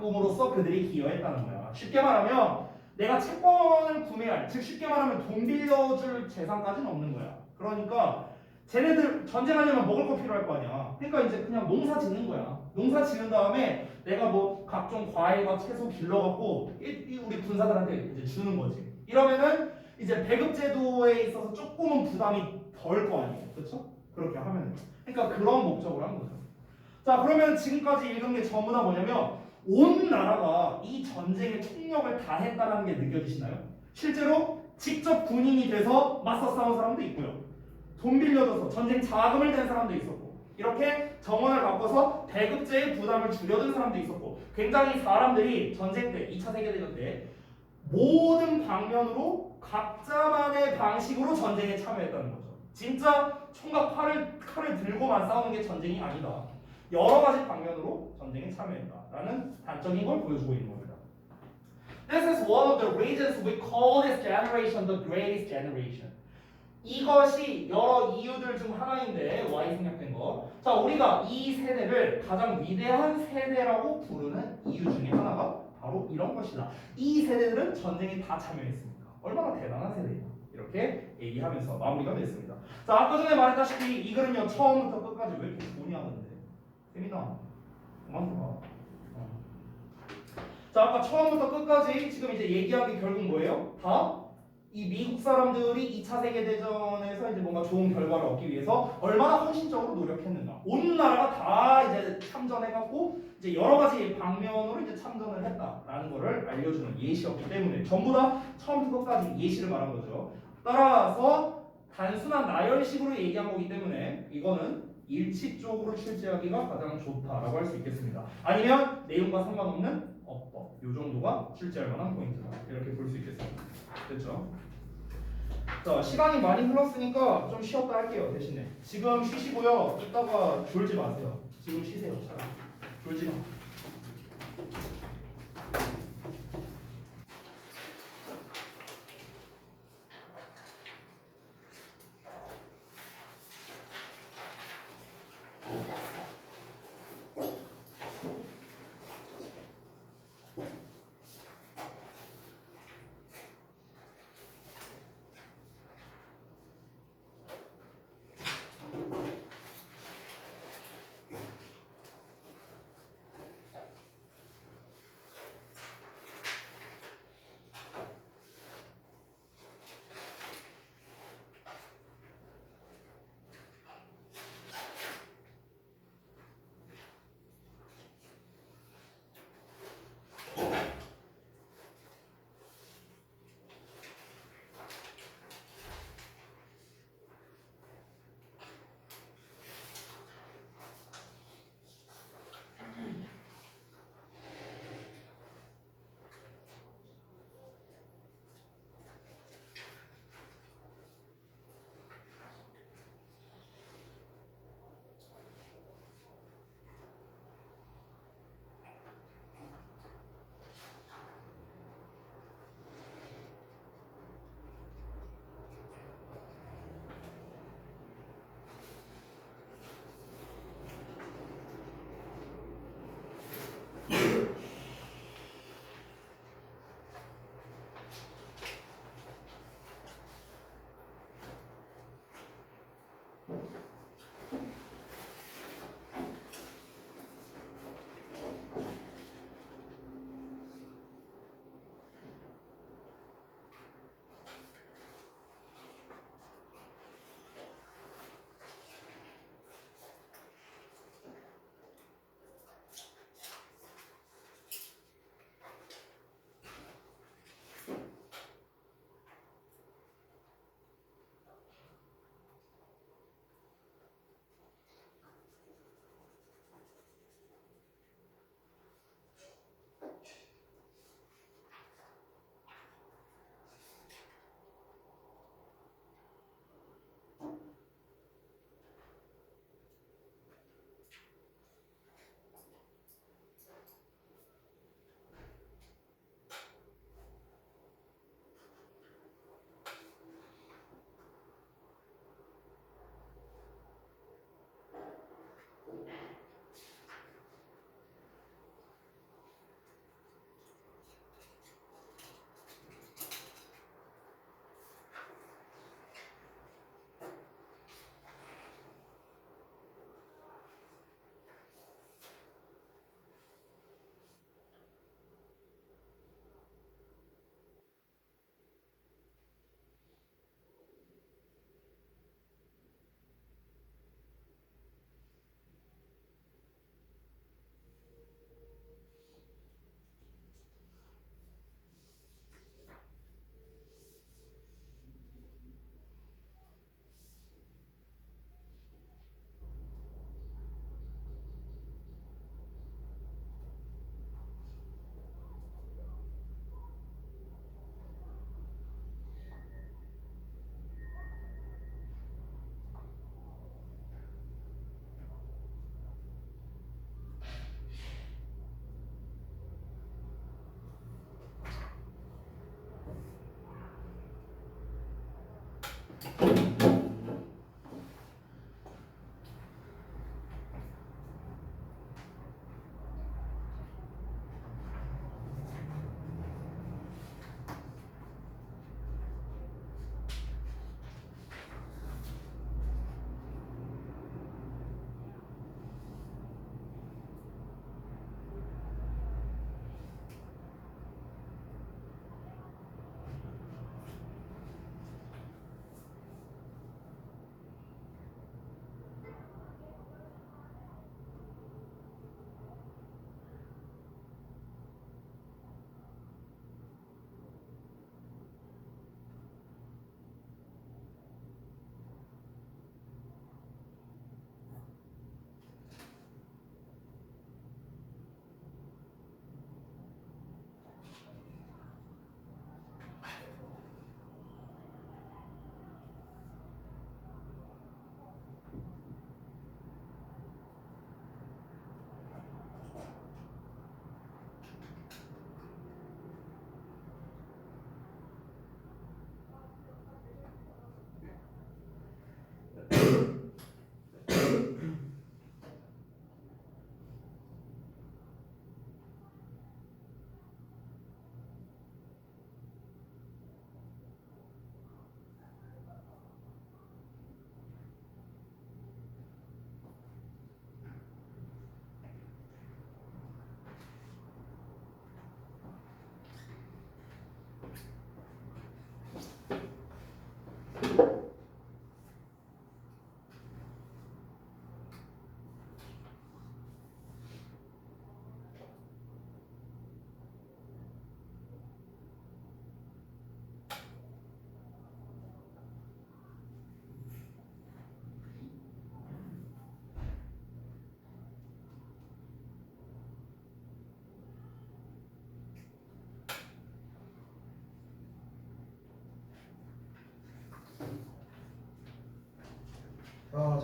바꿈으로써 그들이 기여했다는 거야. 쉽게 말하면 내가 채권을 구매할, 즉 쉽게 말하면 돈 빌려줄 재산까지는 없는 거야. 그러니까 쟤네들 전쟁하려면 먹을 거 필요할 거 아니야. 그러니까 이제 그냥 농사 짓는 거야. 농사 지은 다음에 내가 뭐 각종 과일과 채소 길러갖고 우리 군사들한테 이제 주는 거지. 이러면은 이제 배급 제도에 있어서 조금은 부담이 덜 거 아니에요. 그렇죠? 그렇게 하면. 그러니까 그런 목적으로 한 거죠. 자, 그러면 지금까지 읽은 게 전부 다 뭐냐면 온 나라가 이 전쟁에 총력을 다했다는 게 느껴지시나요? 실제로 직접 군인이 돼서 맞서 싸운 사람도 있고요. 돈 빌려줘서 전쟁 자금을 댄 사람도 있었고, 이렇게 정원을 바꿔서 배급제의 부담을 줄여든 사람도 있었고, 굉장히 사람들이 전쟁 때, 2차 세계대전 때 모든 방면으로 각자만의 방식으로 전쟁에 참여했다는 거죠. 진짜 총과 칼을 들고만 싸우는 게 전쟁이 아니다. 여러 가지 방면으로 전쟁에 참여했다라는 단적인 걸 보여주고 있는 겁니다. This is one of the reasons we call this generation the greatest generation. 이것이 여러 이유들 중 하나인데 Y 생략된 거. 자, 우리가 이 세대를 가장 위대한 세대라고 부르는 이유 중에 하나가 바로 이런 것이다. 이 세대들은 전쟁에 다 참여했습니다. 얼마나 대단한 세대냐. 이렇게 얘기하면서 마무리가 됐습니다. 자, 아까 전에 말했다시피 이 글은요 처음부터 끝까지 왜 이렇게 돈이하는데 세미나 그만 좀 봐. 자, 아까 처음부터 끝까지 지금 이제 얘기한 게 결국 뭐예요? 다 이 미국 사람들이 2차 세계대전에서 이제 뭔가 좋은 결과를 얻기 위해서 얼마나 헌신적으로 노력했는가. 온 나라가 다 이제 참전해갖고 이제 여러 가지 방면으로 이제 참전을 했다라는 거를 알려주는 예시였기 때문에 전부 다 처음부터 끝까지 예시를 말한 거죠. 따라서 단순한 나열식으로 얘기한 거기 때문에 이거는 일치적으로 출제하기가 가장 좋다라고 할 수 있겠습니다. 아니면 내용과 상관없는 어법, 이 정도가 출제할 만한 포인트다. 이렇게 볼 수 있겠습니다. 됐죠? 자, 시간이 많이 흘렀으니까 좀 쉬었다 할게요. 대신에 지금 쉬시고요. 이따가 졸지 마세요. 지금 쉬세요. 차라리 졸지 마.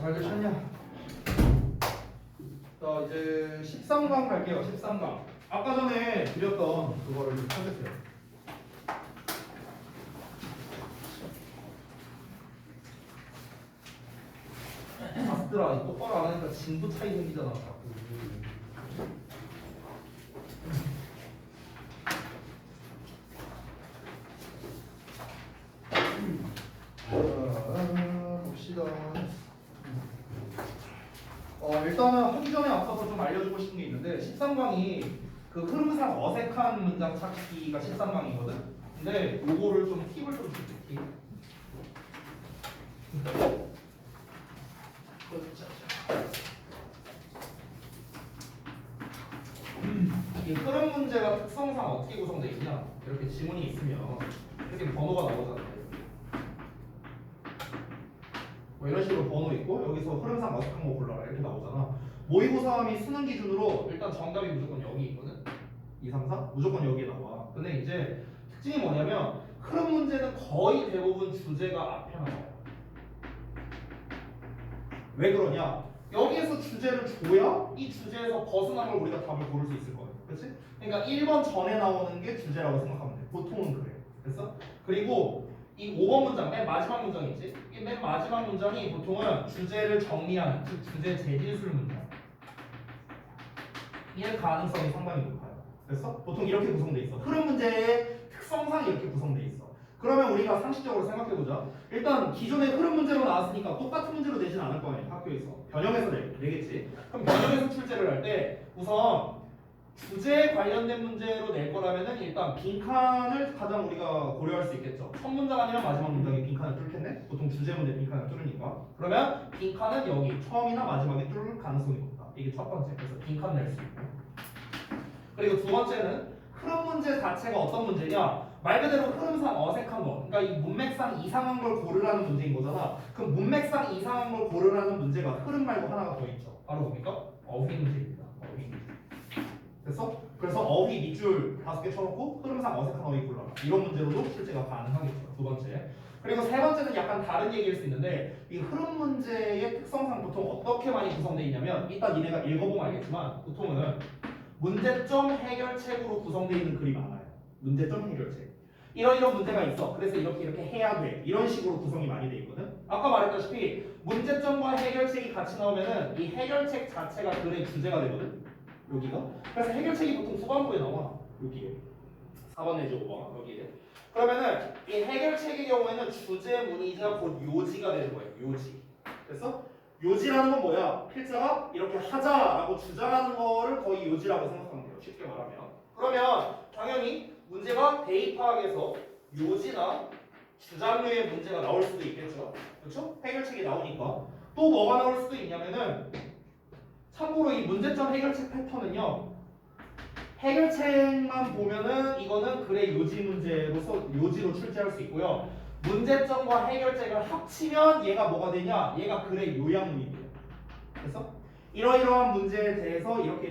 잘들 찾냐? 자, 이제 13강 갈게요. 13강. 아까 전에 드렸던 그거를 좀 찾으세요. 아스트라 똑바로 안 하니까 진도 차이 생기잖아. 자꾸. 봅시다. 일단은 하기 전에 앞서서 좀 알려주고 싶은 게 있는데 13강이 그 흐름상 어색한 문장 찾기가 13강이거든. 근데 요거를 좀 팁을 좀 줄게. 팁. 이 흐름 문제가 특성상 어떻게 구성되어 있냐? 이렇게 지문이 있으면 이렇게 번호가 나오잖아요. 뭐 이런 식으로 번호 있고 여기서 흐름상 어색한 거 골라라 이렇게 나오잖아. 모의고사함이 수능 기준으로 일단 정답이 무조건 여기 있거든. 2, 3, 4 무조건 여기에 나와. 근데 이제 특징이 뭐냐면 흐름 문제는 거의 대부분 주제가 앞에 나와요. 왜 그러냐? 여기에서 주제를 줘야 이 주제에서 벗어난 걸 우리가 답을 고를 수 있을 거예요. 그렇지? 그러니까 1번 전에 나오는 게 주제라고 생각하면 돼. 보통은 그래. 됐어? 그리고 이 5번 문장, 맨 마지막 문장 있지? 이 맨 마지막 문장이 보통은 주제를 정리하는, 즉 주제 재질술 문장. 이의 가능성이 상당히 높아요. 됐어? 보통 이렇게 구성돼 있어. 흐름 문제의 특성상 이렇게 구성돼 있어. 그러면 우리가 상식적으로 생각해보자. 일단 기존에 흐름 문제로 나왔으니까 똑같은 문제로 내진 않을 거 아니야. 학교에서. 변형해서 내겠지. 그럼 변형해서 출제를 할 때 우선 주제에 관련된 문제로 낼 거라면은 일단 빈칸을 가장 우리가 고려할 수 있겠죠. 첫 문장 아니면 마지막 문장이 빈칸을 뚫겠네. 보통 주제 문제 빈칸을 뚫으니까. 그러면 빈칸은 여기 처음이나 마지막에 뚫을 가능성이 높다. 이게 첫 번째. 그래서 빈칸 낼 수 있고. 그리고 두 번째는 흐름 문제 자체가 어떤 문제냐? 말 그대로 흐름상 어색한 거. 그러니까 이 문맥상 이상한 걸 고르라는 문제인 거잖아. 그럼 문맥상 이상한 걸 고르라는 문제가 흐름 말고 하나가 더 있죠. 바로 뭡니까? 어휘 문제입니다. 어휘 문제. 됐어? 그래서 어휘 밑줄 5개 쳐놓고 흐름상 어색한 어휘 골라라. 이런 문제로도 출제가 가능하겠죠. 두 번째. 그리고 세 번째는 약간 다른 얘기일 수 있는데 이 흐름 문제의 특성상 보통 어떻게 많이 구성되어 있냐면 이따 니네가 읽어보면 알겠지만 보통은 문제점 해결책으로 구성되어 있는 글이 많아요. 문제점 해결책. 이런 문제가 있어. 그래서 이렇게 해야 돼. 이런 식으로 구성이 많이 돼 있거든. 아까 말했다시피 문제점과 해결책이 같이 나오면은 이 해결책 자체가 글의 주제가 되거든. 여기가. 그래서 해결책이 보통 후반부에 나와. 여기에. 4번 내지 5번 여기에. 그러면은 이 해결책의 경우에는 주제문이자 곧 요지가 되는 거예요. 요지. 그래서 요지라는 건 뭐야? 필자가 이렇게 하자라고 주장하는 거를 거의 요지라고 생각하면 돼요. 쉽게 말하면. 그러면 당연히 문제가 대입학에서 요지나 주장류의 문제가 나올 수도 있겠죠. 그렇죠? 해결책이 나오니까. 또 뭐가 나올 수도 있냐면은 참고로 이 문제점 해결책 패턴은요. 해결책만 보면은 이거는 글의 요지 문제로서 요지로 출제할 수 있고요. 문제점과 해결책을 합치면 얘가 뭐가 되냐? 얘가 글의 요약문이 돼요. 그래서 이러이러한 문제에 대해서 이렇게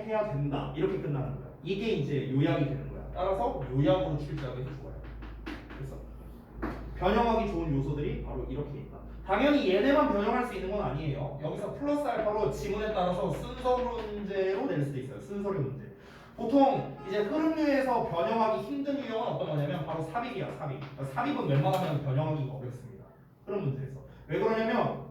해야 된다. 이렇게 끝나는 거야. 이게 이제 요약이 되는 거야. 따라서 요약으로 출제하기 좋아요. 그래서 변형하기 좋은 요소들이 바로 이렇게 있다. 당연히 얘네만 변형할 수 있는 건 아니에요. 여기서 플러스 알파로 지문에 따라서 순서 문제로 낼 수도 있어요. 순서류 문제. 보통 이제 흐름류에서 변형하기 힘든 유형은 어떤 거냐면 바로 삽입이야. 삽입. 삽입은 웬만하면 변형하기가 어렵습니다. 흐름 문제에서. 왜 그러냐면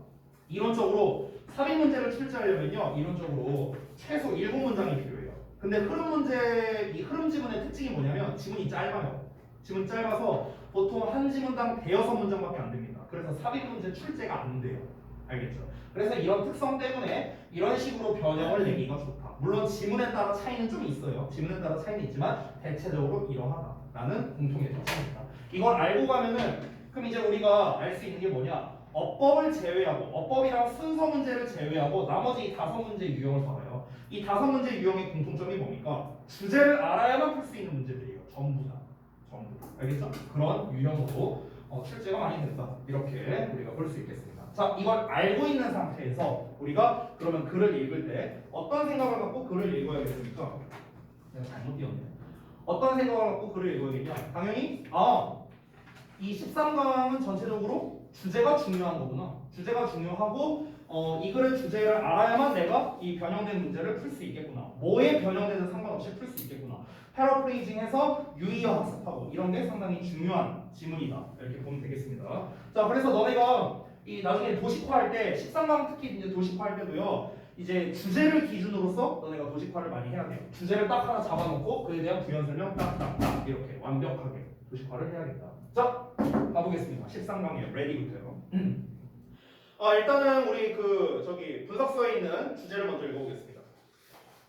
이론적으로 삽입 문제를 출제하려면요. 이론적으로 최소 7문장이 필요해요. 근데 흐름 문제, 이 흐름 지문의 특징이 뭐냐면 지문이 짧아요. 지문 짧아서 보통 한 지문당 대여섯 문장밖에 안 됩니다. 그래서 삽입 문제 출제가 안 돼요. 알겠죠? 그래서 이런 특성 때문에 이런 식으로 변형을 내기가 좋다. 물론 지문에 따라 차이는 좀 있어요. 지문에 따라 차이는 있지만 대체적으로 이러하다라는 공통의 특징입니다. 이걸 알고 가면은 그럼 이제 우리가 알 수 있는 게 뭐냐? 어법을 제외하고 업법이랑 순서 문제를 제외하고 나머지 이 5문제 유형을 봐봐요. 이 5문제 유형의 공통점이 뭡니까? 주제를 알아야만 풀 수 있는 문제들이에요. 전부 다. 전부. 알겠죠? 그런 유형으로 출제가 많이 된다. 이렇게 우리가 볼 수 있겠습니다. 자, 이걸 알고 있는 상태에서 우리가 그러면 글을 읽을 때 어떤 생각을 갖고 글을 읽어야겠습니까? 내가 잘못 띄웠네. 어떤 생각을 갖고 글을 읽어야겠냐? 당연히 이 13강은 전체적으로 주제가 중요한 거구나. 주제가 중요하고 이 글의 주제를 알아야만 내가 이 변형된 문제를 풀 수 있겠구나. 뭐에 변형되든 상관없이 풀 수 있겠구나. 패러프레이징해서 유의어 학습하고 이런 게 상당히 중요한 지문이다. 이렇게 보면 되겠습니다. 자, 그래서 너네가 이 나중에 도식화할 때 13강 특히 이제 도식화할 때도요. 이제 주제를 기준으로서 너네가 도식화를 많이 해야 돼요. 주제를 딱 하나 잡아놓고 그에 대한 부연 설명 딱딱딱 이렇게 완벽하게 도식화를 해야겠다. 자, 가보겠습니다. 13강이에요. 레디부터요. 일단은 우리 분석서에 있는 주제를 먼저 읽어보겠습니다.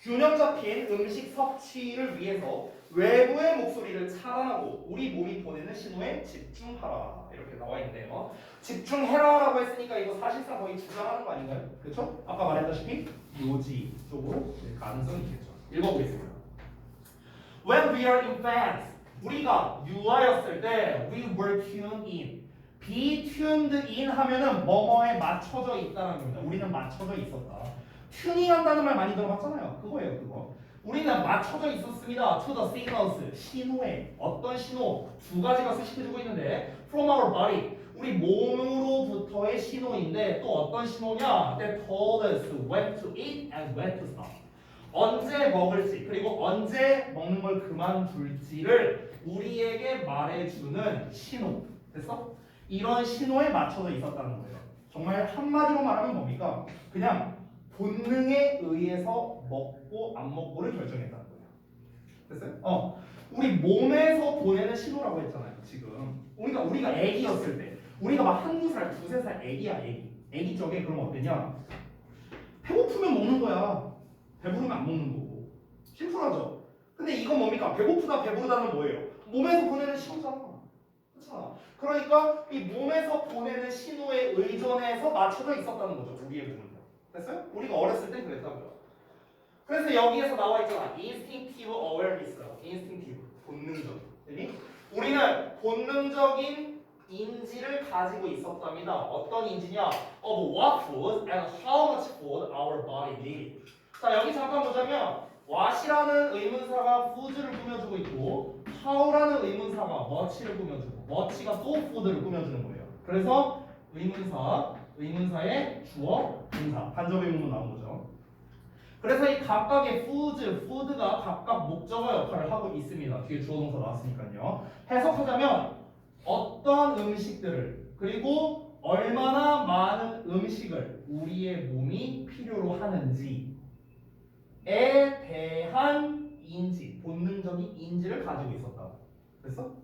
균형 잡힌 음식 섭취를 위해서 외부의 목소리를 차단하고 우리 몸이 보내는 신호에 집중하라. 이렇게 나와 있네요. 집중해라라고 했으니까 이거 사실상 거의 주장하는 거 아닌가요? 그렇죠? 아까 말했다시피 요지 쪽으로 가능성이 있겠죠. 읽어보겠습니다. When we are infants, 우리가 유아였을 때 we were tuned in. be tuned in 하면은 뭐뭐에 맞춰져 있다는 겁니다. 우리는 맞춰져 있었다. 튜닝한다는 말 많이 들어봤잖아요. 그거예요, 그거. 우리는 맞춰져 있었습니다. To the signals, 신호에. 어떤 신호? 두 가지가 수식해주고 있는데 from our body, 우리 몸으로부터의 신호인데 또 어떤 신호냐? That told us when to eat and when to stop. 언제 먹을지 그리고 언제 먹는 걸 그만둘지를 우리에게 말해주는 신호. 됐어? 이런 신호에 맞춰져 있었다는 거예요. 정말 한마디로 말하면 뭡니까? 그냥 본능에 의해서 먹고 안 먹고를 결정했다는 거예요. 됐어요? 우리 몸에서 보내는 신호라고 했잖아요. 지금 우리가 애기였을 때 우리가 막 한두 살, 두세 살 애기야. 애기 쪽에 그러면 어땠냐? 배고프면 먹는 거야. 배부르면 안 먹는 거고. 심플하죠? 근데 이건 뭡니까? 배고프다 배부르다는 뭐예요? 몸에서 보내는 신호잖아. 그렇잖아. 그러니까 이 몸에서 보내는 신호에 의존해서 맞춰져 있었다는 거죠. 우리의 몸은. 됐어요? 우리가 어렸을 때 그랬다고요. 그래서 여기에서 나와 있잖아. instinctive awareness. instinctive. 본능적. 우리는 본능적인 인지를 가지고 있었답니다. 어떤 인지냐? Of what food and how much food our body needed. 자, 여기 잠깐 보자면 what이라는 의문사가 food를 꾸며주고 있고 how라는 의문사가 much를 꾸며주고 much가 so food를 꾸며주는 거예요. 그래서 의문사의 주어, 동사, 간접 의문문 나온 거죠. 그래서 이 각각의 푸드가 각각 목적어 역할을 하고 있습니다. 뒤에 주어 동사 나왔으니까요. 해석하자면 어떤 음식들을 그리고 얼마나 많은 음식을 우리의 몸이 필요로 하는지에 대한 인지, 본능적인 인지를 가지고 있었다. 됐어?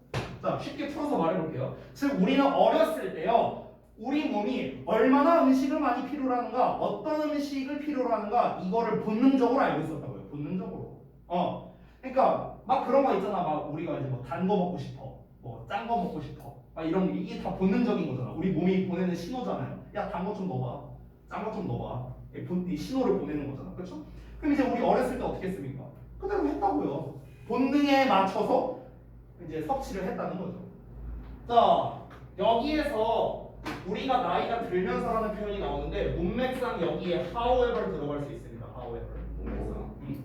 자, 쉽게 풀어서 말해볼게요. 즉 우리는 어렸을 때요. 우리 몸이 얼마나 음식을 많이 필요로 하는가, 어떤 음식을 필요로 하는가 이거를 본능적으로 알고 있었다고요. 본능적으로. 그러니까 막 그런 거 있잖아. 막 우리가 이제 뭐 단 거 먹고 싶어, 뭐 짠 거 먹고 싶어. 막 이런 게 이게 다 본능적인 거잖아. 우리 몸이 보내는 신호잖아요. 야, 단 거 좀 넣어봐, 짠 거 좀 넣어봐. 이 신호를 보내는 거잖아. 그렇죠? 그럼 이제 우리 어렸을 때 어떻게 했습니까? 그대로 했다고요. 본능에 맞춰서 이제 섭취를 했다는 거죠. 자, 여기에서 우리가 나이가 들면서라는 표현이 나오는데 문맥상 여기에 however 들어갈 수 있습니다. however 문맥상.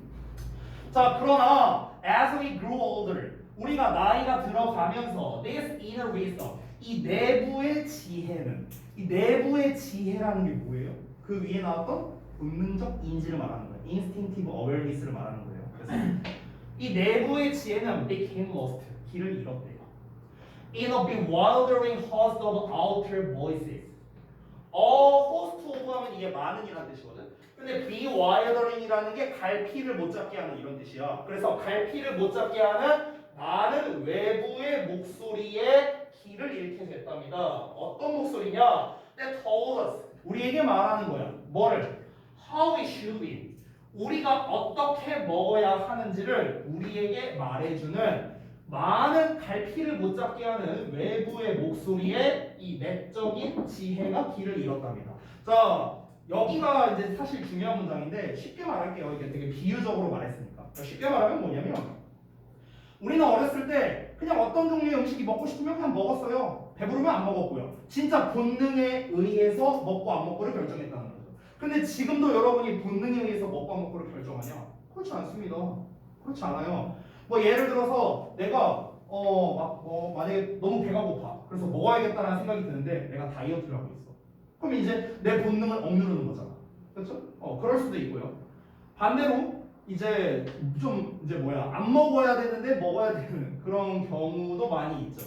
자, 그러나 as we grew older 우리가 나이가 들어가면서 this inner wisdom 이 내부의 지혜는 이 내부의 지혜라는 게 뭐예요? 그 위에 나왔던 본능적 인지를 말하는 거예요. instinctive awareness를 말하는 거예요. 그래서 이 내부의 지혜는 became lost 길을 잃었대요. In a bewildering host of outer voices. host of 하면 이게 많은이라는 뜻이거든. 근데 bewidering이라는 게 갈피를 못 잡게 하는 이런 뜻이야. 그래서 갈피를 못 잡게 하는 많은 외부의 목소리에 길을 잃게 됐답니다. 어떤 목소리냐? That told us. 우리에게 말하는 거야. 뭐를? How we should be. 우리가 어떻게 먹어야 하는지를 우리에게 말해주는 많은 갈피를 못 잡게 하는 외부의 목소리에 이 내적인 지혜가 길을 잃었답니다. 자, 여기가 이제 사실 중요한 문장인데 쉽게 말할게요. 이게 되게 비유적으로 말했으니까. 쉽게 말하면 뭐냐면 우리는 어렸을 때 그냥 어떤 종류의 음식이 먹고 싶으면 그냥 먹었어요. 배부르면 안 먹었고요. 진짜 본능에 의해서 먹고 안 먹고를 결정했다는 거죠. 근데 지금도 여러분이 본능에 의해서 먹고 안 먹고를 결정하냐? 그렇지 않습니다. 그렇지 않아요. 뭐 예를 들어서 내가 만약에 너무 배가 고파. 그래서 먹어야겠다는 생각이 드는데 내가 다이어트를 하고 있어. 그럼 이제 내 본능을 억누르는 거잖아. 그렇죠? 그럴 수도 있고요. 반대로 이제 안 먹어야 되는데 먹어야 되는 그런 경우도 많이 있죠.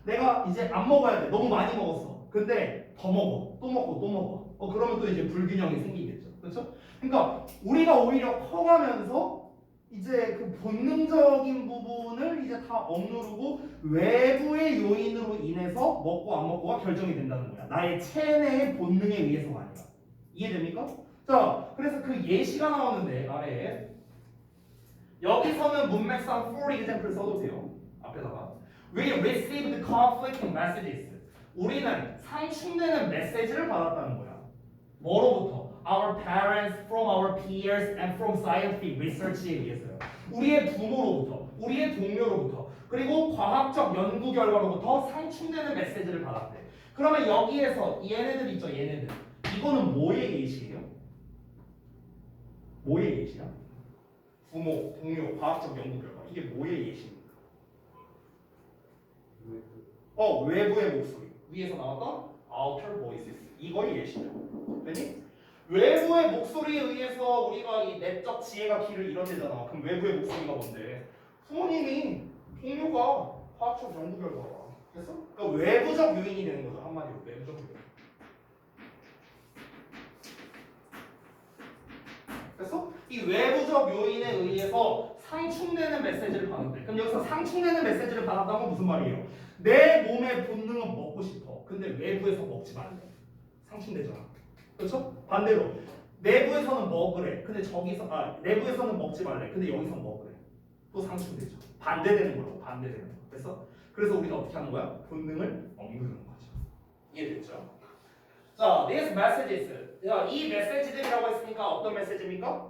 내가 이제 안 먹어야 돼. 너무 많이 먹었어. 근데 더 먹어. 또 먹고 또 먹어. 그러면 또 이제 불균형이 생기겠죠. 그렇죠? 그러니까 우리가 오히려 커가면서 이제 그 본능적인 부분을 이제 다 억누르고 외부의 요인으로 인해서 먹고 안 먹고가 결정이 된다는 거야. 나의 체내의 본능에 의해서가 아니라. 이해됩니까? 자, 그래서 그 예시가 나오는데 아래에 여기서는 문맥상 for example 써도 돼요. 앞에다가 We received conflicting messages. 우리는 상충되는 메시지를 받았다는 거야. 뭐로부터? Our parents, from our peers, and from scientific research에 의해서요. 우리의 부모로부터, 우리의 동료로부터, 그리고 과학적 연구 결과로부터 상충되는 메시지를 받았대. 그러면 여기에서 얘네들 있죠, 얘네들. 이거는 뭐의 예시예요? 뭐의 예시야? 부모, 동료, 과학적 연구 결과. 이게 뭐의 예시입니까? 외부의 목소리. 위에서 나왔던 outer voices. 이거의 예시죠. 그니 외부의 목소리에 의해서 우리가 이 내적 지혜가 길을 잃어내잖아. 그럼 외부의 목소리가 뭔데? 부모님이, 동료가, 과학적 연구 결과가. 그래서 그러니까 외부적 요인이 되는 거죠. 한마디로 외부적 요인. 그래서 이 외부적 요인에 의해서 상충되는 메시지를 받는데, 그럼 여기서 상충되는 메시지를 받았다는 건 무슨 말이에요? 내 몸의 본능은 먹고 싶어. 근데 외부에서 먹지 말래. 상충되잖아. 그렇죠? 반대로 내부에서는 먹으래. 근데 내부에서는 먹지 말래. 근데 여기서 먹으래. 또 상충되죠. 반대되는 거라고. 반대되는 거. 그래서 우리가 어떻게 하는 거야? 본능을 억누르는 거죠. 이해됐죠? 자, these messages. 이 메시지들이라고 했으니까 어떤 메시지입니까?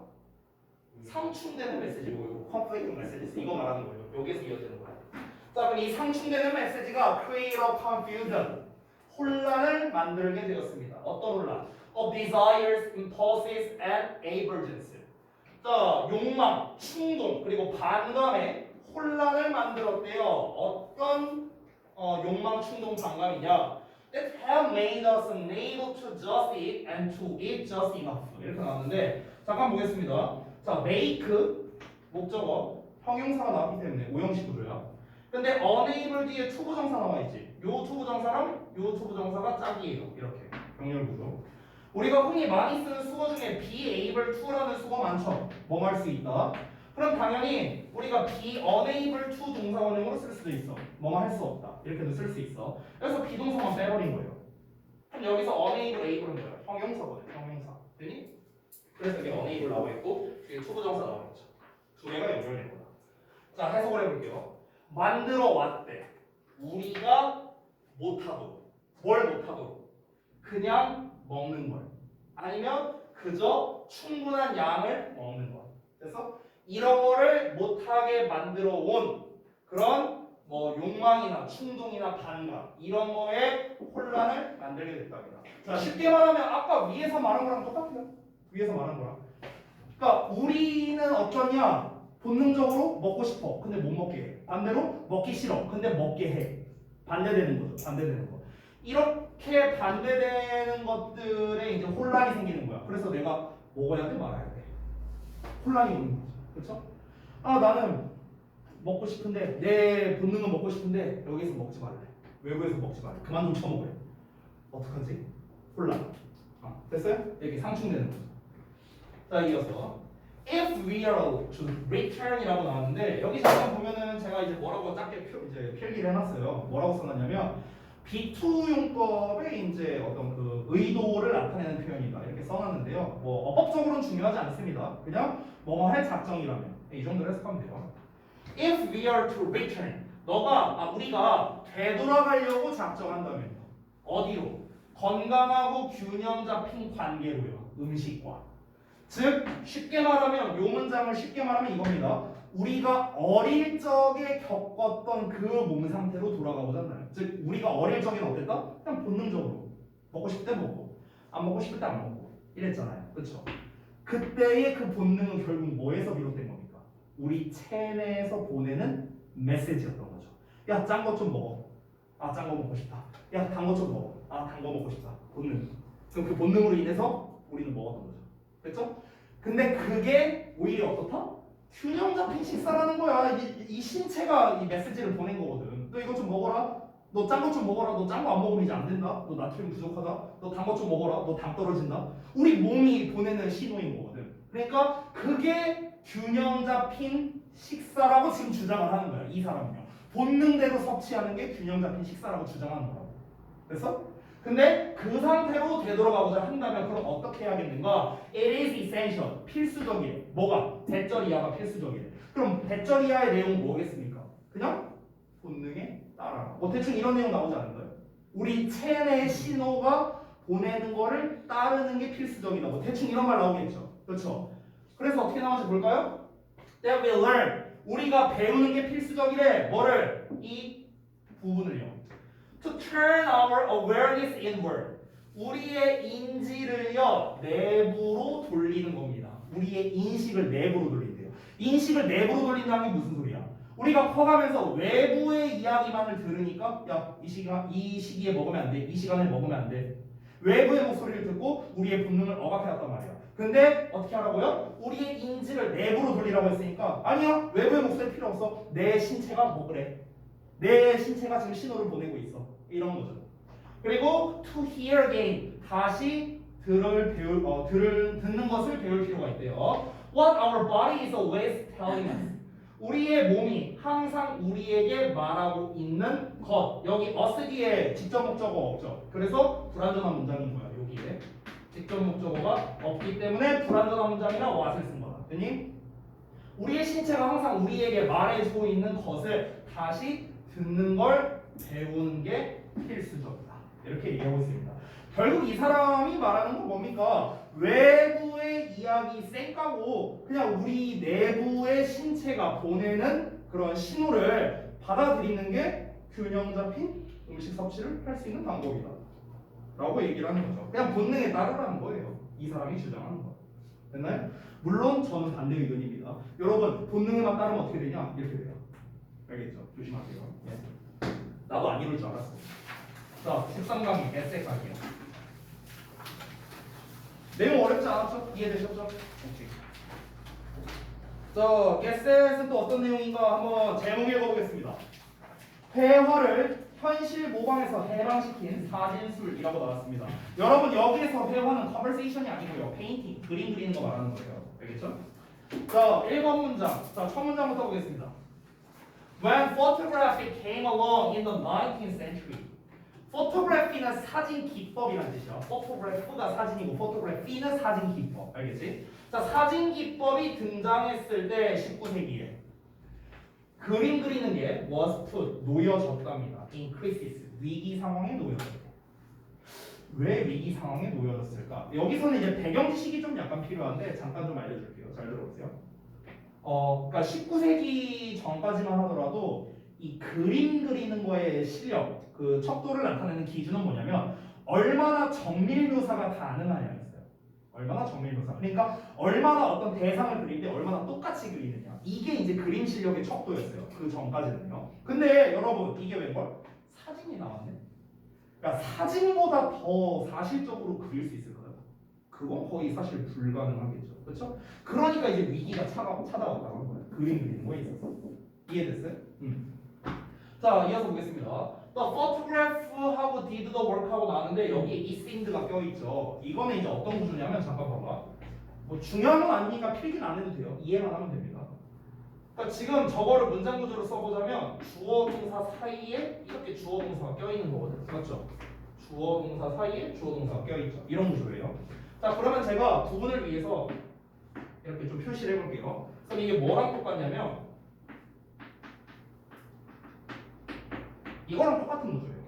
상충되는 메시지고 conflicting messages. 이거 말하는 거예요. 여기서 이어지는 거야. 자, 그럼 이 상충되는 메시지가 create a confusion. 혼란을 만들게 되었습니다. 어떤 혼란? Of desires, impulses, and aversions. 자, 욕망, 충동, 그리고 반감에 혼란을 만들었대요. 어떤 욕망, 충동, 반감이냐? That have made us unable to just eat and to eat just enough. 이렇게 나왔는데, 잠깐 보겠습니다. 자, make 목적어 형용사가 나왔기 때문에 오형식 구조야. 근데 unable 뒤에 투부정사 나와 있지. 요 투부정사랑 요 투부정사가 짝이에요. 이렇게 병렬 구조. 우리가 흔히 많이 쓰는 수어 중에 be able to라는 수어 많죠. 뭐 할 수 있다. 그럼 당연히 우리가 be unable to 동사원형으로 쓸 수도 있어. 뭐 할 수 없다. 이렇게도 쓸 수 있어. 그래서 비동사만 빼버린 거예요. 그럼 여기서 unable, able은 뭐야? 형용사거든. 형용사. 되니? 그래서 이게 unable 나와 있고 뒤에 투부정사 나와 있죠. 두 개가 연결된 거다. 자, 해석을 해볼게요. 만들어 왔대. 우리가 못하도록. 뭘 못하도록? 그냥 먹는 걸. 아니면 그저 충분한 양을 먹는 걸. 그래서 이런 거를 못하게 만들어 온 그런 뭐 욕망이나 충동이나 반감 이런 거에 혼란을 만들게 됐답니다. 자, 쉽게 말하면 아까 위에서 말한 거랑 똑같아요. 위에서 말한 거랑. 그러니까 우리는 어쩌냐? 본능적으로 먹고 싶어. 근데 못 먹게 해. 반대로 먹기 싫어. 근데 먹게 해. 반대되는 거죠. 반대되는 거. 이렇게 반대되는 것들에 이제 혼란이 생기는 거야. 그래서 내가 먹어야 돼, 말아야 돼. 혼란이 오는 거죠. 그렇죠? 아, 나는 먹고 싶은데 내 본능은 먹고 싶은데 여기서 먹지 말래. 외부에서 먹지 말래. 그만 좀 쳐먹어요. 어떡하지? 혼란. 됐어요? 이렇게 상충되는 거죠. 자, 이어서 if we are to return이라고 나왔는데 여기 잠깐 보면은 제가 이제 뭐라고 작게 필기를 해놨어요. 뭐라고 써놨냐면 B2용법의 이제 어떤 그 의도를 나타내는 표현이다 이렇게 써놨는데요. 뭐 어법적으로는 중요하지 않습니다. 그냥 뭐 할 작정이라면 이 정도로 해석하면 돼요. If we are to return, 우리가 되돌아가려고 작정한다면 어디로? 건강하고 균형 잡힌 관계로요. 음식과. 즉 쉽게 말하면 요 문장을 쉽게 말하면 이겁니다. 우리가 어릴 적에 겪었던 그 몸 상태로 돌아가보잖아요. 즉 우리가 어릴 적에는 어땠다? 그냥 본능적으로 먹고 싶을 때 먹고 안 먹고 싶을 때 안 먹고 이랬잖아요. 그렇죠? 그때의 그 본능은 결국 뭐에서 비롯된 겁니까? 우리 체내에서 보내는 메시지였던 거죠. 야, 짠 거 좀 먹어. 아, 짠 거 먹고 싶다. 야, 단 거 좀 먹어. 아, 단 거 먹고 싶다. 본능. 그럼 그 본능으로 인해서 우리는 먹었던 거죠. 됐죠? 근데 그게 오히려 어떻다? 균형 잡힌 식사라는 거야. 이 신체가 이 메시지를 보낸 거거든. 너 이거 좀 먹어라. 너 짠 거 좀 먹어라. 너 짠 거 안 먹으면 이제 안 된다. 너 나트륨 부족하다. 너 단 거 좀 먹어라. 너 당 떨어진다. 우리 몸이 보내는 신호인 거거든. 그러니까 그게 균형 잡힌 식사라고 지금 주장을 하는 거야. 이 사람은요. 본능대로 섭취하는 게 균형 잡힌 식사라고 주장하는 거라고. 됐어? 근데 그 상태로 되돌아가고자 한다면 그럼 어떻게 해야겠는가? It is essential. 필수적이래. 뭐가? 대절이하가 필수적이래. 그럼 대절이하의 내용은 뭐겠습니까? 그냥 본능에 따라. 뭐 대충 이런 내용 나오지 않을까요? 우리 체내 신호가 보내는 거를 따르는 게 필수적이다. 뭐 대충 이런 말 나오겠죠. 그렇죠? 그래서 어떻게 나오는지 볼까요? That we learn. 우리가 배우는 게 필수적이래. 뭐를? 이 부분을요. To turn our awareness inward. 우리의 인지를요 내부로 돌리는 겁니다. 우리의 인식을 내부로 돌린대요. 인식을 내부로 돌린다는 게 무슨 소리야? 우리가 커가면서 외부의 이야기만을 들으니까 야, 이 시기에 먹으면 안 돼. 이 시간에 먹으면 안 돼. 외부의 목소리를 듣고 우리의 본능을 억압해왔단 말이야. 근데 어떻게 하라고요? 우리의 인지를 내부로 돌리라고 했으니까 아니야, 외부의 목소리 필요 없어. 내 신체가 먹으래. 내 신체가 지금 신호를 보내고 있어. 이런 거죠. 그리고 to hear again. 다시 듣는 것을 배울 필요가 있대요. What our body is always telling us. 우리의 몸이 항상 우리에게 말하고 있는 것. 여기 us 뒤에 직접 목적어가 없죠. 그래서 불완전한 문장인 거야. 여기에 직접 목적어가 없기 때문에 불완전한 문장이라 what을 쓴 거다. 됐니? 우리의 신체가 항상 우리에게 말해주고 있는 것을 다시 듣는 걸 배우는 게 필수적이다. 이렇게 얘기하고 있습니다. 결국 이 사람이 말하는 건 뭡니까? 외부의 이야기 쌩까고 그냥 우리 내부의 신체가 보내는 그런 신호를 받아들이는 게 균형 잡힌 음식 섭취를 할 수 있는 방법이다. 라고 얘기를 하는 거죠. 그냥 본능에 따르라는 거예요. 이 사람이 주장하는 거. 됐나요? 물론 저는 반대 의견입니다. 여러분, 본능에만 따르면 어떻게 되냐? 이렇게 돼요. 알겠죠? 조심하세요. 예. 나도 안 이룰 줄 알았어. 자, 13강의 에세 갈게요. 내용 어렵지 않았죠? 이해되셨죠? 오케이. 자, getset은 또 어떤 내용인가 한번 제목 읽어보겠습니다. 회화를 현실 모방에서 해방시킨 사진술이라고 나왔습니다. 여러분 여기에서 회화는 conversation이 아니고요. 페인팅, 그림 그리는 거 말하는 거예요. 알겠죠? 자, 1번 문장. 자, 첫 문장부터 보겠습니다. When photography came along in the 19th century. photography는 사진 기법이라는 뜻이야. photograph가 사진이고 photography는 사진 기법. 알겠지? 자, 사진 기법이 등장했을 때 19세기에 그림 그리는 게 was put 놓여졌답니다. in crisis 위기 상황에 놓여졌대. 왜 위기 상황에 놓여졌을까? 여기서는 이제 배경 지식이 좀 약간 필요한데 잠깐 좀 알려줄게요. 잘 들어보세요. 그러니까 19세기 전까지만 하더라도 이 그림 그리는 거의 실력, 그 척도를 나타내는 기준은 뭐냐면 얼마나 정밀 묘사가 가능하냐였어요. 얼마나 정밀 묘사. 그러니까 얼마나 어떤 대상을 그릴 때 얼마나 똑같이 그리느냐. 이게 이제 그림 실력의 척도였어요. 그 전까지는요. 근데 여러분 이게 웬걸? 사진이 나왔네. 그러니까 사진보다 더 사실적으로 그릴 수 있을까요? 그건 거의 사실 불가능하겠죠. 그렇죠? 그러니까 이제 위기가 찾아왔다는 거예요. 그림 그리는 거에 있어서. 이해됐어요? 자, 이어서 보겠습니다. The photograph did the work 하고 나왔는데 여기에 is seemed가 껴있죠. 이거는 이제 어떤 구조냐면 잠깐 봐봐. 뭐 중요한 건 아니니까 필기는 안 해도 돼요. 이해만 하면 됩니다. 그러니까 지금 저거를 문장 구조로 써보자면 주어 동사 사이에 이렇게 주어 동사가 껴있는 거거든. 맞죠? 주어 동사 사이에 주어 동사가 껴있죠. 이런 구조예요. 자, 그러면 제가 구분을 위해서 이렇게 좀 표시를 해볼게요. 그럼 이게 뭐랑 똑같냐면 이거랑 똑같은 구조예요.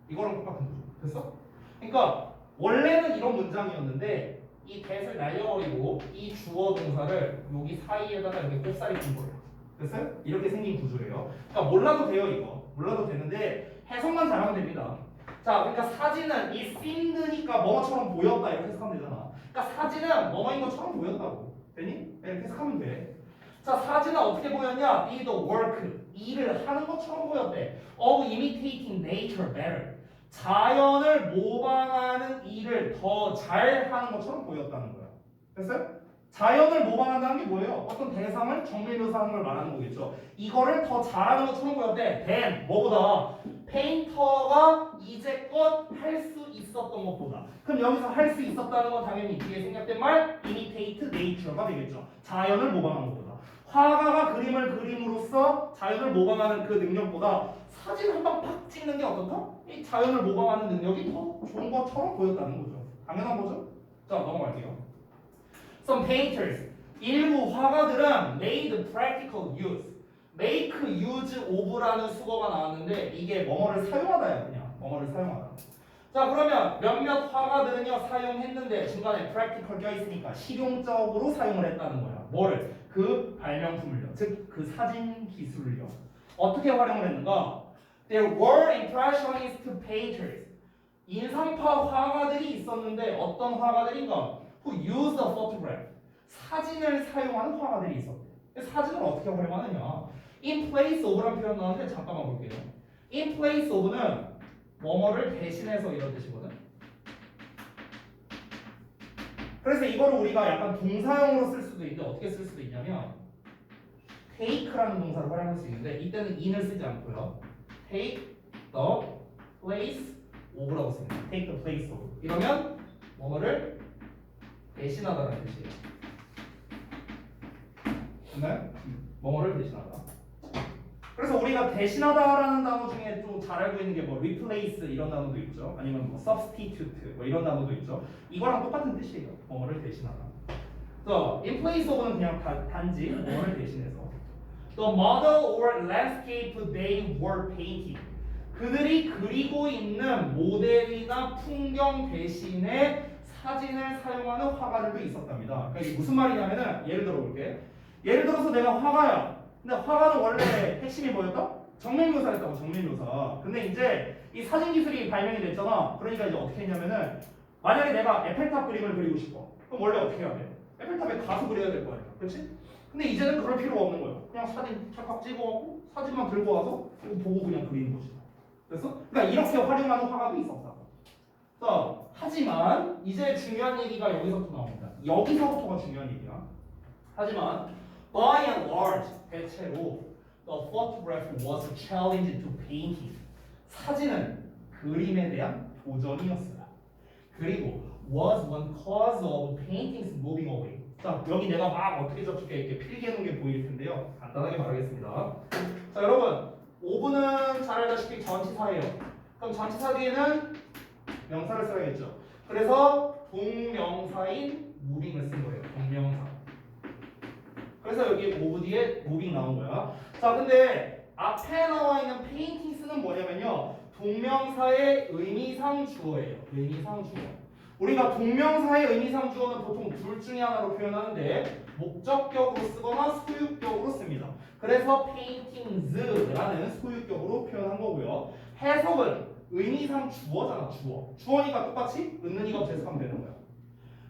이거랑 똑같은 구조. 됐어? 그러니까 원래는 이런 문장이었는데 이 that을 날려버리고 이 주어 동사를 여기 사이에다가 이렇게 꼽사리 낀 거예요. 됐어요? 이렇게 생긴 구조예요. 그러니까 몰라도 돼요, 이거. 몰라도 되는데 해석만 잘하면 됩니다. 자, 그러니까 사진은 이 seemed니까 뭐처럼 보였다 이렇게 해석하면 되잖아. 그러니까 사진은 뭐인 것처럼 보였다고. 되니? 이렇게 해석하면 돼. 자, 사진은 어떻게 보였냐? Did the work. 일을 하는 것처럼 보였대. Of imitating nature better. 자연을 모방하는 일을 더 잘하는 것처럼 보였다는 거야. 됐어요? 자연을 모방한다는 게 뭐예요? 어떤 대상을 정밀 묘사하는 걸 말하는 거겠죠. 이거를 더 잘하는 것처럼 보였대. than 뭐보다? 페인터가 이제껏 할 수 있었던 것보다. 그럼 여기서 할 수 있었다는 건 당연히 뒤에 생략된 말 imitate nature가 되겠죠. 자연을 모방하는 것보다. 화가가 그림을 그림으로써 자연을 모방하는 그 능력보다 사진 한 방 팍 찍는 게 어떻다? 이 자연을 모방하는 능력이 더 좋은 것처럼 보였다는 거죠. 당연한 거죠? 자, 넘어갈게요. Some painters, 일부 화가들은 made practical use, make use of라는 수거가 나왔는데 이게 뭐뭐를 사용하다야 그냥 뭐뭐를 사용하다. 자, 그러면 몇몇 화가들은요 사용했는데 중간에 practical 껴있으니까 실용적으로 사용을 했다는 거야. 뭐를? 그 발명품을요. 즉 그 사진 기술을요. 어떻게 활용을 했는가? There were impressionist painters. 인상파 화가들이 있었는데 어떤 화가들인가? Who used a photograph. 사진을 사용하는 화가들이 있었대. 사진을 어떻게 활용하느냐? In place of라는 표현 나왔는데 잠깐만 볼게요. In place of는 뭐뭐를 대신해서 이런 뜻이거든. 그래서 이거를 우리가 약간 동사형으로 쓸 수도 있는데 어떻게 쓸 수도 있냐면 take라는 동사를 활용할 수 있는데 이때는 in을 쓰지 않고요. take the place of라고 씁니다. take the place of. 이러면 뭐뭐를 대신하다라는 뜻이에요. 됐나요? 뭐뭐를 대신하다. 그래서 우리가 대신하다라는 단어 중에 좀 잘 알고 있는 게 뭐 replace 이런 단어도 있죠. 아니면 뭐 substitute 뭐 이런 단어도 있죠. 이거랑 똑같은 뜻이에요. 뭐뭐를 대신하다. So, in place of는 그냥 단지 뭐를 대신해서. The model or landscape they were painting. 그들이 그리고 있는 모델이나 풍경 대신에 사진을 사용하는 화가들도 있었답니다. 그러니까 이게 무슨 말이냐면은 예를 들어 볼게. 예를 들어서 내가 화가야. 근데 화가는 원래 핵심이 뭐였다? 정밀묘사였다고 정밀묘사. 근데 이제 이 사진 기술이 발명이 됐잖아. 그러니까 이제 어떻게 했냐면은 만약에 내가 에펠탑 그림을 그리고 싶어. 그럼 원래 어떻게 해야 돼? 에펠탑에 가서 그려야 될 거 아니야. 그렇지? 근데 이제는 그럴 필요가 없는 거야. 그냥 사진 찰칵 찍어갖고 사진만 들고 와서 이거 보고 그냥 그리는 거지. 그래서 그러니까 이렇게 활용하는 화가도 있었다. 자, 하지만 이제 중요한 얘기가 여기서부터 나옵니다. 여기서부터가 중요한 얘기야. 하지만 by and large 대체로 the photograph was challenged to painting. 사진은 그림에 대한 도전이었어요. 그리고 was one cause of paintings moving away. 자, 여기 내가 막 어떻게 저렇게 이렇게 필기해 놓은 게 보일 텐데요. 간단하게 말하겠습니다. 자, 여러분 5분은 잘 알다시피 전치사예요. 그럼 전치사 뒤에는 명사를 써야겠죠. 그래서 동명사인 moving을 쓴 거예요. 동명사. 그래서 여기 move 뒤에 moving 나온 거야. 자, 근데 앞에 나와 있는 paintings는 뭐냐면요. 동명사의 의미상 주어예요. 의미상 주어. 우리가 동명사의 의미상 주어는 보통 둘 중에 하나로 표현하는데 목적격으로 쓰거나 소유격으로 씁니다. 그래서 paintings라는 소유격으로 표현한 거고요. 해석은 의미상 주어잖아. 주어니까 똑같이 있는 이가 해석하면 되는 거야.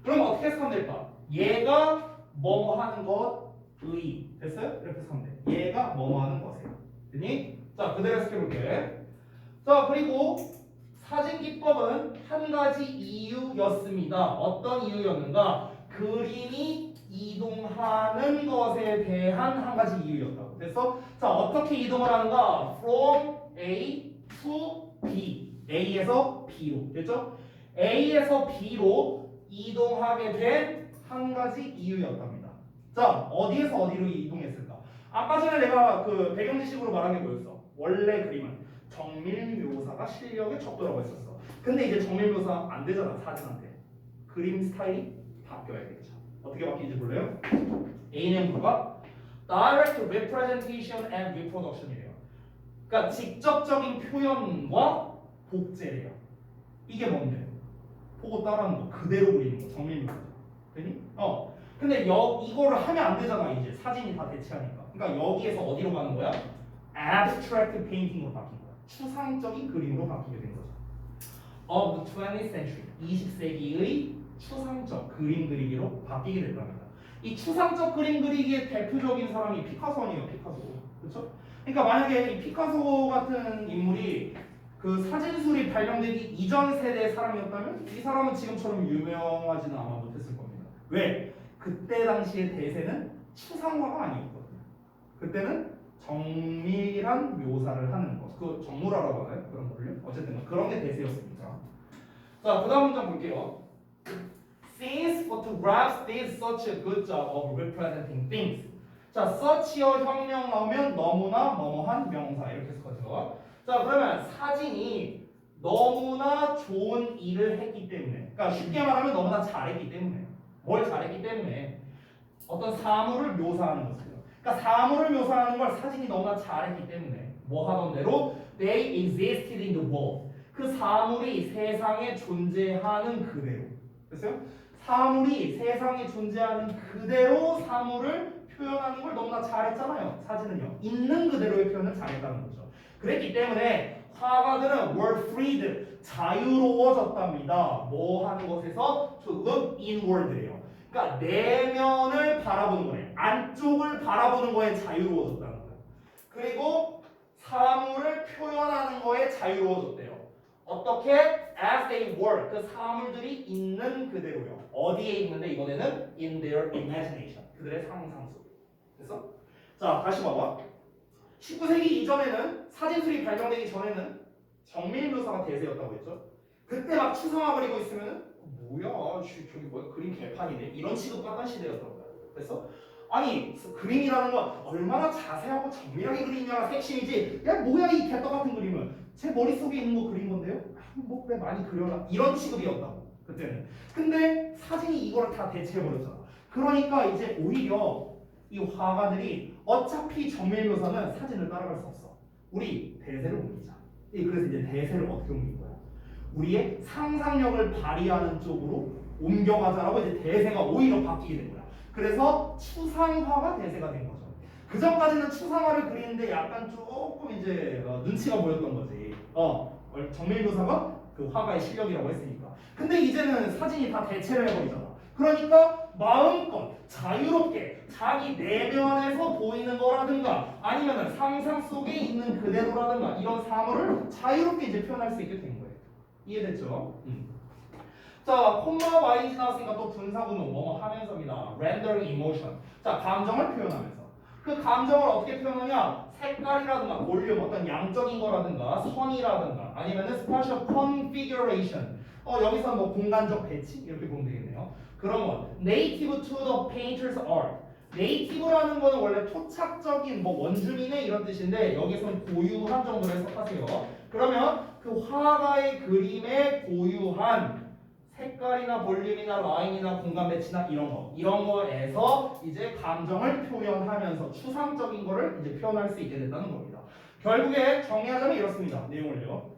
그럼 어떻게 해석하면 될까? 얘가 뭐뭐 하는 것의 됐어요? 이렇게 해석하면 돼. 얘가 뭐뭐 하는 것이에요. 됐니? 자, 그대로 해석해볼게. 자, 그리고 사진 기법은 한 가지 이유였습니다. 어떤 이유였는가? 그림이 이동하는 것에 대한 한 가지 이유였다고. 됐어? 자, 어떻게 이동을 하는가? From A to B. A에서 B로. 됐죠? A에서 B로 이동하게 된 한 가지 이유였답니다. 자, 어디에서 어디로 이동했을까? 아까 전에 내가 그 배경 지식으로 말한 게 뭐였어? 원래 그림은 정밀 묘사가 실력에 적도라고 했었어. 근데 이제 정밀 묘사 안 되잖아, 사진한테. 그림 스타일이 바뀌어야겠죠. 어떻게 바뀌는지 볼래요? A는 뭐가? Direct representation and reproduction이래요. 그러니까 직접적인 표현과 복제래요. 이게 뭔데? 보고 따라하는 거, 그대로 그리는 거, 정밀 묘사. 되니? 근데 이거를 하면 안 되잖아, 이제 사진이 다 대체하니까. 그러니까 여기에서 어디로 가는 거야? Abstract painting으로 바뀐 거야. 추상적인 그림으로 바뀌게 된 거죠. Of the 20th century, 20세기의 추상적 그림 그리기로 바뀌게 됐답니다. 이 추상적 그림 그리기의 대표적인 사람이 피카소 아니에요, 피카소. 그렇죠? 그러니까 만약에 이 피카소 같은 인물이 그 사진술이 발명되기 이전 세대의 사람이었다면 이 사람은 지금처럼 유명하지는 아마 못했을 겁니다. 왜? 그때 당시의 대세는 추상화가 아니었거든요. 그때는 정밀한 묘사를 하는 것. 그 정물화라고 하나요? 그런 거를요? 어쨌든 그런 게 대세였습니다. 자, 그 다음 문장 볼게요. Since photographs did such a good job of representing things. 자, such여 혁명 나오면 너무나 뭐뭐한 명사 이렇게 해석하죠. 자, 그러면 사진이 너무나 좋은 일을 했기 때문에, 그러니까 쉽게 말하면 너무나 잘했기 때문에, 뭘 잘했기 때문에 어떤 사물을 묘사하는 것이에요. 그러니까 사물을 묘사하는 걸 사진이 너무나 잘했기 때문에 뭐 하던 대로 they existed in the world. 그 사물이 세상에 존재하는 그대로. 됐어요? 사물이 세상에 존재하는 그대로 사물을 표현하는 걸 너무나 잘했잖아요. 사진은요. 있는 그대로의 표현을 잘했다는 거죠. 그랬기 때문에 화가들은 were freed, 자유로워졌답니다. 뭐 하는 것에서? to look inward래요. 그러니까 내면을 바라보는 거예요. 안쪽을 바라보는 거에 자유로워졌다는 거예요. 그리고 사물을 표현하는 거에 자유로워졌대요. 어떻게? As they were. 그 사물들이 있는 그대로요. 어디에 있는데 이번에는 in their imagination. 그들의 상상 속에. 됐어? 자, 다시 봐봐. 19세기 이전에는 사진술이 발명되기 전에는 정밀 묘사가 대세였다고 했죠. 그때 막 추상화 그리고 있으면은 뭐야, 저기 뭐야, 그림 개판이네 이런 취급받던 시대였던 거야. 그래서 아니 그림이라는 건 얼마나 자세하고 정밀하게 그리냐가 핵심이지. 야 뭐야 이 개떡 같은 그림은 제 머릿속에 있는 거 그린 건데요. 뭐 왜 많이 그려라 이런 취급이었다고 그때는. 근데 사진이 이거를 다 대체해버렸잖아. 그러니까 이제 오히려 이 화가들이 어차피 정밀 묘사는 사진을 따라갈 수 없어. 우리 대세를 옮기자. 그래서 이제 대세를 어떻게 옮긴 거야? 우리의 상상력을 발휘하는 쪽으로 옮겨가자라고 이제 대세가 오히려 바뀌게 된 거야. 그래서 추상화가 대세가 된 거죠. 그 전까지는 추상화를 그리는데 약간 조금 이제 눈치가 보였던 거지. 정밀 묘사가 그 화가의 실력이라고 했으니까. 근데 이제는 사진이 다 대체를 해버리잖아. 그러니까 마음껏 자유롭게 자기 내면에서 보이는 거라든가 아니면 상상 속에 있는 그대로라든가 이런 사물을 자유롭게 이제 표현할 수 있게 된 거예요. 이해됐죠? 자, 콤마 마인지 나왔으니까 또 분사구문 뭐뭐 하면서입니다. rendering emotion. 자, 감정을 표현하면서. 그 감정을 어떻게 표현하냐? 색깔이라든가 볼륨, 어떤 양적인 거라든가 선이라든가 아니면은 spatial configuration. 여기서 뭐 공간적 배치 이렇게 보면 되겠네요. 그런 건 native to the painter's art. 네이티브라는 거는 원래 토착적인 뭐 원주민의 이런 뜻인데 여기서는 고유한 정도로 해석하세요. 그러면 그 화가의 그림에 고유한 색깔이나 볼륨이나 라인이나 공간 배치나 이런 거에서 이제 감정을 표현하면서 추상적인 거를 이제 표현할 수 있게 된다는 겁니다. 결국에 정리하자면 이렇습니다. 내용을요.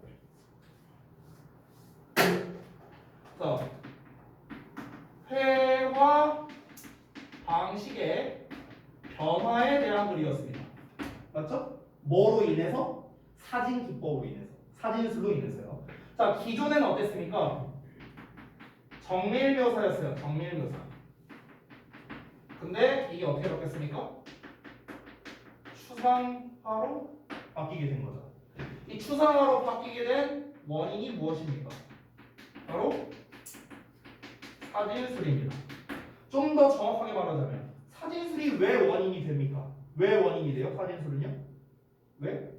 자, 회화 방식의 변화에 대한 글이었습니다. 맞죠? 뭐로 인해서? 사진 기법으로 인해서. 사진술로 인해서요. 자, 기존에는 어땠습니까? 정밀 묘사였어요. 정밀 묘사. 근데 이게 어떻게 바뀌었습니까? 추상화로 바뀌게 된 거죠. 이 추상화로 바뀌게 된 원인이 무엇입니까? 바로 사진술입니다. 좀 더 정확하게 말하자면 사진술이 왜 원인이 됩니까? 왜 원인이 돼요? 사진술은요? 왜?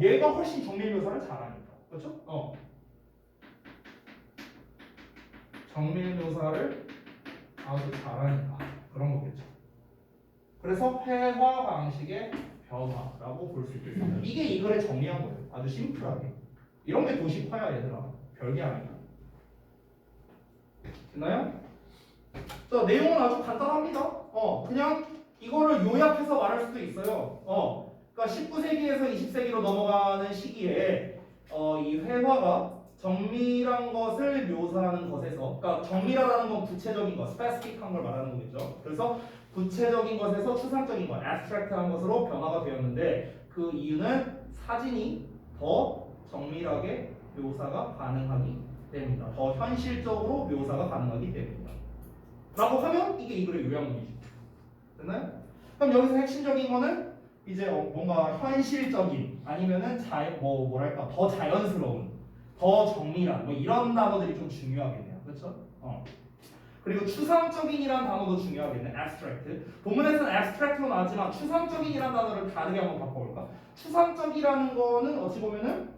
얘가 훨씬 정밀 묘사를 잘하니까. 그렇죠? 정밀 묘사를 아주 잘하니까 그런 거겠죠. 그래서 회화 방식의 변화라고 볼 수 있겠습니다. 이게 이 글에 정리한 거예요. 아주 심플하게. 이런 게 도식화야 얘들아. 별게 아니야. 됐나요? 자, 내용은 아주 간단합니다. 그냥 이거를 요약해서 말할 수도 있어요. 그러니까 19세기에서 20세기로 넘어가는 시기에 이 회화가 정밀한 것을 묘사하는 것에서, 그러니까 정밀하다는 건 구체적인 것, 스페시픽한 걸 말하는 거겠죠. 그래서 구체적인 것에서 추상적인 것, abstract한 것으로 변화가 되었는데 그 이유는 사진이 더 정밀하게 묘사가 가능하기 때문이다. 더 현실적으로 묘사가 가능하기 때문이다. 라고 하면 이게 이 글의 요약문이죠. 됐나요? 그럼 여기서 핵심적인 거는 이제 뭔가 현실적인 아니면은 뭐랄까 더 자연스러운, 더 정밀한 뭐 이런 단어들이 좀 중요하겠네요. 그렇죠? 그리고 추상적인이라는 단어도 중요하겠네. abstract. 본문에서는 abstract로 나왔지만 추상적인이라는 단어를 다르게 한번 바꿔볼까? 추상적이라는 거는 어찌 보면은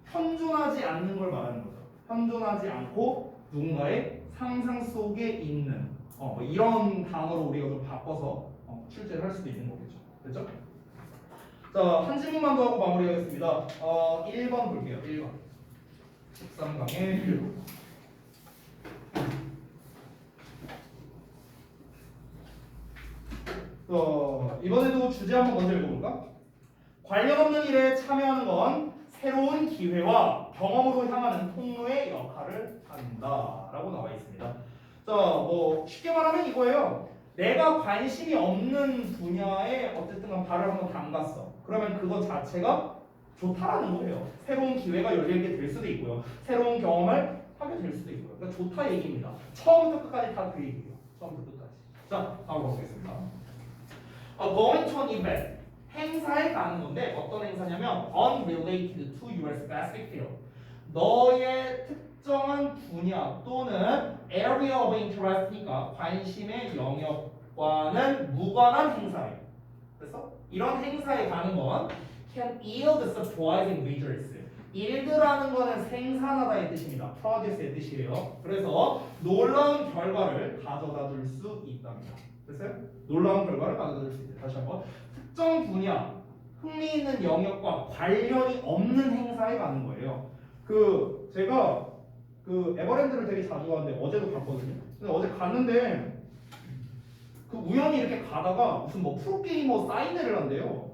현존하지 않는 걸 말하는 거죠. 현존하지 않고 누군가의 상상 속에 있는 뭐 이런 단어로 우리가 좀 바꿔서 출제를 할 수도 있는 거겠죠. 됐죠? 자, 한 질문만 더 하고 마무리하겠습니다. 1번 볼게요. 1번. 13강의 1번. 이번에도 주제 한번 먼저 읽어볼까? 관련 없는 일에 참여하는 건 새로운 기회와 경험으로 향하는 통로의 역할을 한다라고 나와 있습니다. 자, 뭐 쉽게 말하면 이거예요. 내가 관심이 없는 분야에 어쨌든 발을 한번 담갔어. 그러면 그것 자체가 좋다라는 거예요. 새로운 기회가 열리게 될 수도 있고요. 새로운 경험을 하게 될 수도 있고요. 그러니까 좋다 얘기입니다. 처음부터 끝까지 다 그 얘기예요. 처음부터 끝까지. 자, 다음 보겠습니다. Going to an event. 행사에 가는 건데 어떤 행사냐면 unrelated to your specific field. 너의 특정한 분야 또는 area of interest니까 관심의 영역과는 무관한 행사예요. 그래서 이런 행사에 가는 건 can yield surprising results. yield라는 거는 생산하다의 뜻입니다. produce의 뜻이에요. 그래서 놀라운 결과를 가져다 줄 수 있답니다. 됐어요? 놀라운 결과를 가져다 줄 수 있다. 다시 한번. 특정 분야, 흥미있는 영역과 관련이 없는 행사에 가는 거예요. 제가 에버랜드를 되게 자주 가는데 어제도 갔거든요. 근데 어제 갔는데 우연히 이렇게 가다가 무슨 뭐 프로게이머 사인회를 한대요.